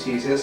CSS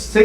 6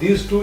these 2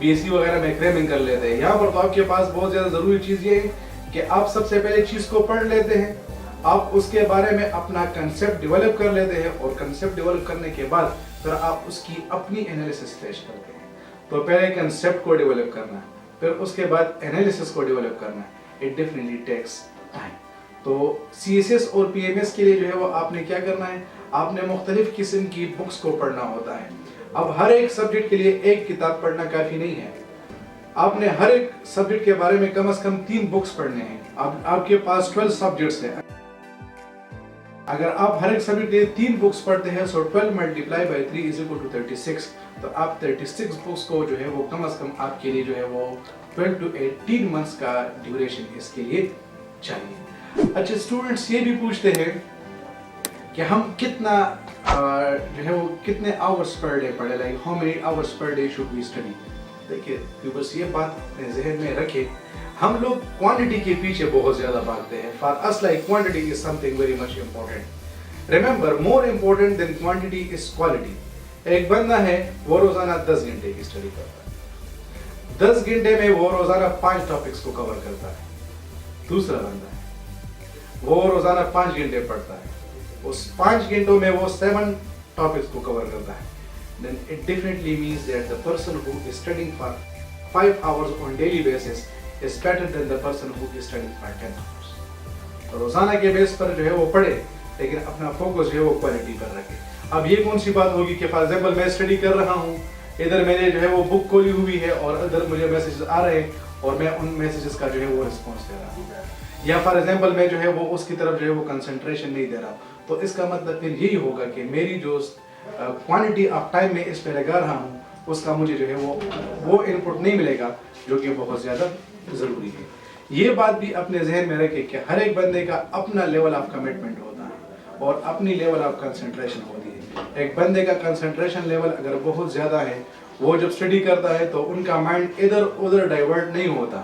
BSc وغیرہ میں کریمنگ کر لیتے ہیں. یہاں پر تو آپ کے پاس بہت زیادہ ضروری چیز یہ ہے کہ آپ سب سے پہلے چیز کو پڑھ لیتے ہیں, آپ اس کے بارے میں اپنا کنسیپٹ ڈیولپ کر لیتے ہیں, اور کنسیپٹ ڈیولپ کرنے کے بعد پھر آپ اس کی اپنی انالیسس پیش کرتے ہیں. تو پہلے کنسیپٹ کو ڈیولپ کرنا ہے, پھر اس کے بعد انالیسس کو ڈیولپ کرنا ہے. It definitely takes time. تو CSS اور PMS کے لیے جو ہے وہ آپ نے کیا کرنا ہے, آپ نے مختلف قسم کی بکس کو پڑھنا ہوتا ہے. اب ہر ایک سبجیکٹ کے لیے ایک کتاب پڑھنا کافی نہیں ہے, آپ نے ہر ایک سبجیکٹ کے بارے میں کم از کم 3 بکس پڑھنے ہیں. اب آپ کے پاس 12 سبجیکٹس ہیں, اگر آپ ہر ایک سبجیکٹ کے لیے 3 بکس پڑھتے ہیں, so 12 multiply by 3 is equal to 36. تو آپ 36 بکس کو جو ہے وہ کم از کم آپ کے لیے جو ہے وہ 12 to 18 منتھس کا ڈیوریشن اس کے لیے چاہیے. اچھا اسٹوڈنٹس یہ بھی پوچھتے ہیں کہ ہم کتنا جو ہے وہ کتنے آورس پر ڈے پڑھے, like how many hours per day should we study. دیکھیے بس یہ بات اپنے ذہن میں رکھے, ہم لوگ کوانٹٹی کے پیچھے بہت زیادہ بھاگتے ہیں. For us like quantity is something very much important. Remember more important than quantity is quality. ایک بندہ ہے وہ روزانہ 10 گھنٹے کی اسٹڈی کرتا ہے, 10 گھنٹے میں وہ روزانہ 5 ٹاپکس کو کور کرتا ہے. دوسرا بندہ ہے وہ روزانہ 5 گھنٹے پڑھتا ہے, اس 5 گھنٹوں میں وہ 7 ٹاپکس کو کور کرتا ہے. Then it definitely means that the person who is studying for 5 hours on daily basis is better than the person who is studying for 10 hours. روزانہ کے بیس پر جو ہے وہ پڑھے, لیکن اپنا فوکس جو ہے وہ کوالٹی پر رکھے. اب یہ کون سی بات ہوگی کہ فار ایگزامپل میں اسٹڈی کر رہا ہوں, ادھر میں نے جو ہے وہ بک کھولی ہوئی ہے اور ادھر مجھے میسیجز آ رہے ہیں اور میں ان میسیجز کا جو ہے وہ رسپانس دے رہا ہوں, یا فار ایگزامپل میں جو ہے وہ اس کی طرف جو ہے وہ کنسنٹریشن نہیں دے رہا. تو اس کا مطلب پھر یہی ہوگا کہ میری جو کوانٹٹی آف ٹائم میں اس پہ لگا رہا ہوں اس کا مجھے جو ہے وہ ان پٹ نہیں ملے گا جو کہ بہت زیادہ ضروری ہے. یہ بات بھی اپنے ذہن میں رکھے کہ ہر ایک بندے کا اپنا لیول آف کمٹمنٹ ہوتا ہے اور اپنی لیول آف کنسنٹریشن ہوتی ہے. ایک بندے کا کنسنٹریشن لیول اگر بہت زیادہ ہے, وہ جب اسٹڈی کرتا ہے تو ان کا مائنڈ ادھر ادھر ڈائیورٹ نہیں ہوتا,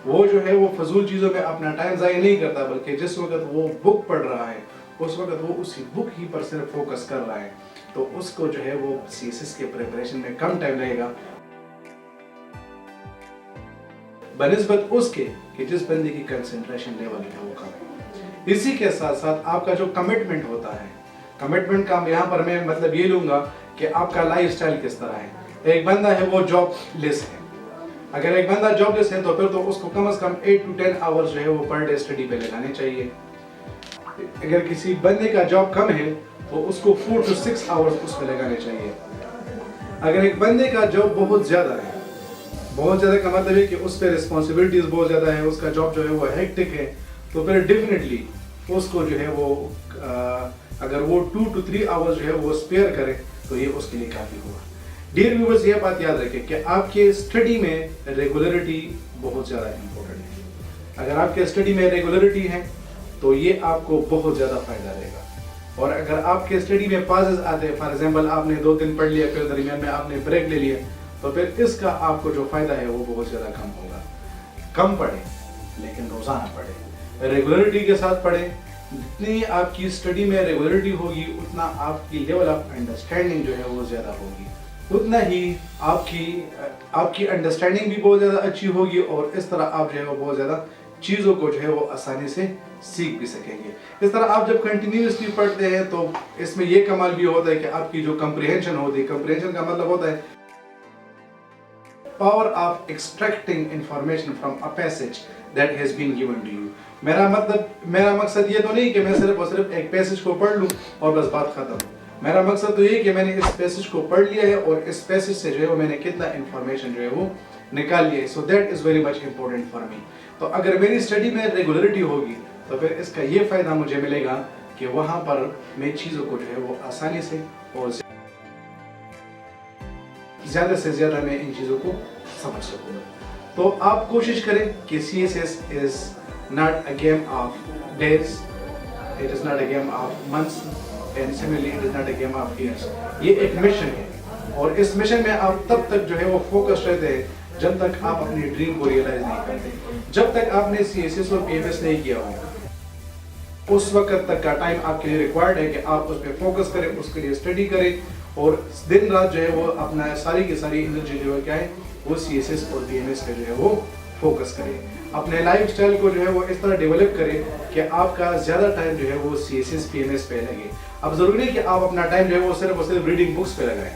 وہ جو ہے وہ فضول چیزوں میں اپنا ٹائم ضائع نہیں کرتا, بلکہ جس وقت وہ بک پڑھ رہا ہے اس وقت وہ اسی بک ہی پر صرف فوکس کر رہا ہے. تو اس کو جو ہے وہ CSS کے پریپریشن میں کم ٹائم لگے گا بنسبت اس کے کہ جس بندے کی کنسنٹریشن لیول ہے وہ کم ہے. اسی کے ساتھ ساتھ آپ کا جو کمٹمنٹ ہوتا ہے, کمٹمنٹ کا یہاں پر میں مطلب یہ لوں گا کہ آپ کا لائف سٹائل کس طرح ہے. ایک بندہ ہے وہ جاب لیس ہے, اگر ایک بندہ جاب لیس ہے تو پھر تو اس کو کم از کم 8 to 10 آورز جو ہے وہ پر ڈے اسٹڈی پہ لگانے چاہیے. اگر کسی بندے کا جاب کم ہے تو اس کو 4 to 6 آورز اس پہ لگانے چاہیے. اگر ایک بندے کا جاب بہت زیادہ ہے, بہت زیادہ کا مطلب ہے کہ اس پہ رسپانسبلٹیز بہت زیادہ ہیں, اس کا جاب جو ہے وہ ہیکٹک ہے, تو پھر ڈیفینیٹلی اس کو جو ہے وہ اگر وہ 2 to 3 آورز جو ہے وہ اسپیئر کرے تو یہ اس کے لیے کافی ہوگا. ڈیئر ویورز یہ بات یاد رکھیں کہ آپ کے اسٹڈی میں ریگولرٹی بہت زیادہ امپورٹنٹ ہے. اگر آپ کے اسٹڈی میں ریگولرٹی ہے تو یہ آپ کو بہت زیادہ فائدہ دے گا. اور اگر آپ کے اسٹڈی میں پازز آتے ہیں, فار ایگزامپل آپ نے 2 دن پڑھ لیا پھر درمیان میں آپ نے بریک لے لیا, تو پھر اس کا آپ کو جو فائدہ ہے وہ بہت زیادہ کم ہوگا. کم پڑھیں لیکن روزانہ پڑھیں, ریگولرٹی کے ساتھ پڑھیں. جتنی آپ کی اسٹڈی میں ریگولرٹی ہوگی اتنا آپ کی لیول آف انڈرسٹینڈنگ جو ہے وہ زیادہ ہوگی, اتنا ہی آپ کی انڈرسٹینڈنگ بھی بہت زیادہ اچھی ہوگی, اور اس طرح آپ جو ہے وہ بہت زیادہ چیزوں کو جو ہے وہ آسانی سے سیکھ بھی سکیں گے. اس طرح آپ جب کنٹینیوسلی پڑھتے ہیں تو اس میں یہ کمال بھی ہوتا ہے کہ آپ کی جو کمپریہنشن ہوتی ہے, کمپریہنشن کا مطلب ہوتا ہے power of extracting information from a passage that has been given to you. میرا مقصد یہ تو نہیں کہ میں صرف اور صرف ایک پیسج کو پڑھ لوں اور بس بات ختم. میرا مقصد تو یہ کہ میں نے اس پیسج کو پڑھ لیا ہے اور اس پیسج سے جو ہے وہ میں نے کتنا انفارمیشن جو ہے وہ نکال لیا ہے. So that is very much important for me. تو اگر میری اسٹڈی میں ریگولرٹی ہوگی تو پھر اس کا یہ فائدہ مجھے ملے گا کہ وہاں پر میں چیزوں کو جو ہے وہ آسانی سے اور زیادہ سے زیادہ میں ان چیزوں کو سمجھ سکوں. تو آپ کوشش کریں کہ CSS is not a game of days, it is not a game of months, and similarly it is not a game of years. یہ ایک مشن ہے اور اس مشن میں آپ تب تک جو ہے وہ فوکس رہتے ہیں جب تک آپ اپنی ڈریم کو ریئلائز نہیں کرتے. جب تک آپ نے CSS اور PMS نہیں کیا ہو اس وقت تک کا ٹائم آپ کے لیے ریکوائرڈ ہے کہ آپ اس پہ فوکس کریں, اس کے لیے اسٹڈی کریں اور دن رات جو ہے وہ اپنا ساری کی ساری انرجی جو ہے کیا ہے وہ CSS اور PMS پہ جو ہے وہ فوکس کرے. اپنے لائف سٹائل کو جو ہے وہ اس طرح ڈیولپ کرے کہ آپ کا زیادہ ٹائم جو ہے وہ CSS PMS پہ لگے. اب ضروری نہیں کہ آپ اپنا ٹائم جو ہے وہ صرف اور صرف ریڈنگ بکس پہ لگائیں.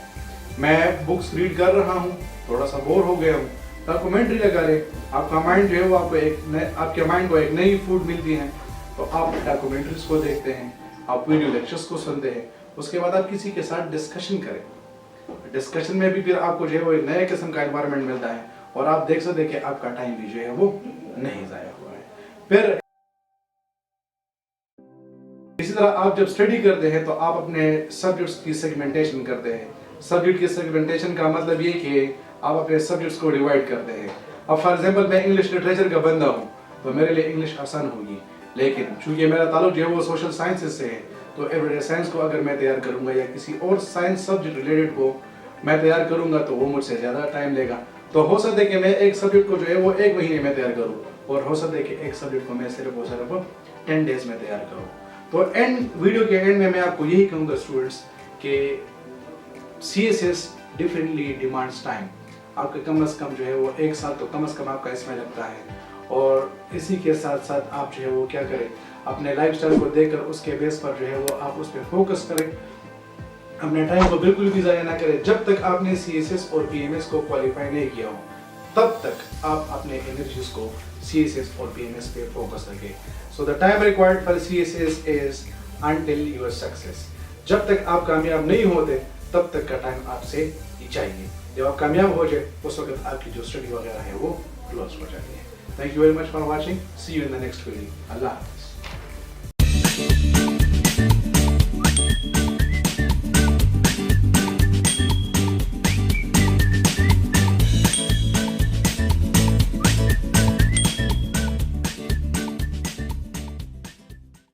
میں بکس ریڈ کر رہا ہوں, تھوڑا سا بور ہو گیا ہوں, ڈاکومنٹری لگا لیں. آپ کا مائنڈ جو ہے وہ آپ کے مائنڈ کو ایک نئی فوڈ ملتی ہے, تو آپ ڈاکومنٹریز کو دیکھتے ہیں, آپ ویڈیو لیکچرز کو سنتے ہیں. اس کے بعد آپ کسی کے ساتھ ڈسکشن کریں. ڈسکشن میں بھی پھر آپ کو جو ہے وہ ایک نئے قسم کا انوائرمنٹ ملتا ہے, اور آپ دیکھ سکتے ہیں کہ آپ کا ٹائم بھی جو ہے وہ نہیں ضائع ہوا ہے. پھر اسی طرح آپ جب اسٹڈی کرتے ہیں تو آپ اپنے سبجیکٹس کی سیگمنٹیشن کرتے ہیں. سبجیکٹ کی سیگمنٹیشن کا مطلب یہ کہ آپ اپنے سبجیکٹس کو ڈیوائڈ کرتے ہیں. اب فار ایگزامپل میں انگلش لٹریچر کا بندہ ہوں تو میرے لیے انگلش آسان ہوگی, لیکن چونکہ میرا تعلق جو ہے وہ سوشل سائنسز سے ہے, تو ایوری ڈے سائنس کو اگر میں تیار کروں گا یا کسی اور سائنس سبجیکٹ ریلیٹڈ کو میں تیار کروں گا تو وہ مجھ سے زیادہ ٹائم لے گا. تو ہو سکتا ہے کہ میں ایک سبجیکٹ کو جو ہے وہ 1 مہینے میں تیار کروں, اور ہو سکتا ہے کہ ایک سبجیکٹ کو میں صرف اور صرف 10 ڈیز میں تیار کروں. تو ویڈیو کے اینڈ میں آپ کو یہی کہوں گا اسٹوڈنٹس کہ CSS ڈیفرنٹلی ڈیمانڈس ٹائم. آپ کے کم از کم جو ہے وہ 1 سال تو کم از کم آپ کا اس میں لگتا ہے, اور اسی کے ساتھ ساتھ آپ جو ہے وہ کیا کریں, اپنے لائف سٹائل کو دیکھ کر اس کے بیس پر جو ہے وہ آپ اس پہ فوکس کریں. اپنے ٹائم کو بالکل بھی ضائع نہ کریں. جب تک آپ نے CSS اور PMS کو کوالیفائی نہیں کیا ہو تب تک آپ اپنے انرجیز کو CSS اور PMS پہ فوکس رکھیں. So the time required for CSS is until your success. جب تک آپ کامیاب نہیں ہوتے تب تک کا ٹائم آپ سے چاہیے. جب آپ کامیاب ہو جائے اس وقت آپ کی جو اسٹڈی وغیرہ ہے وہ کلوز ہو جاتی ہے. Thank you very much for watching. See you in the next video. اللہ حافظ.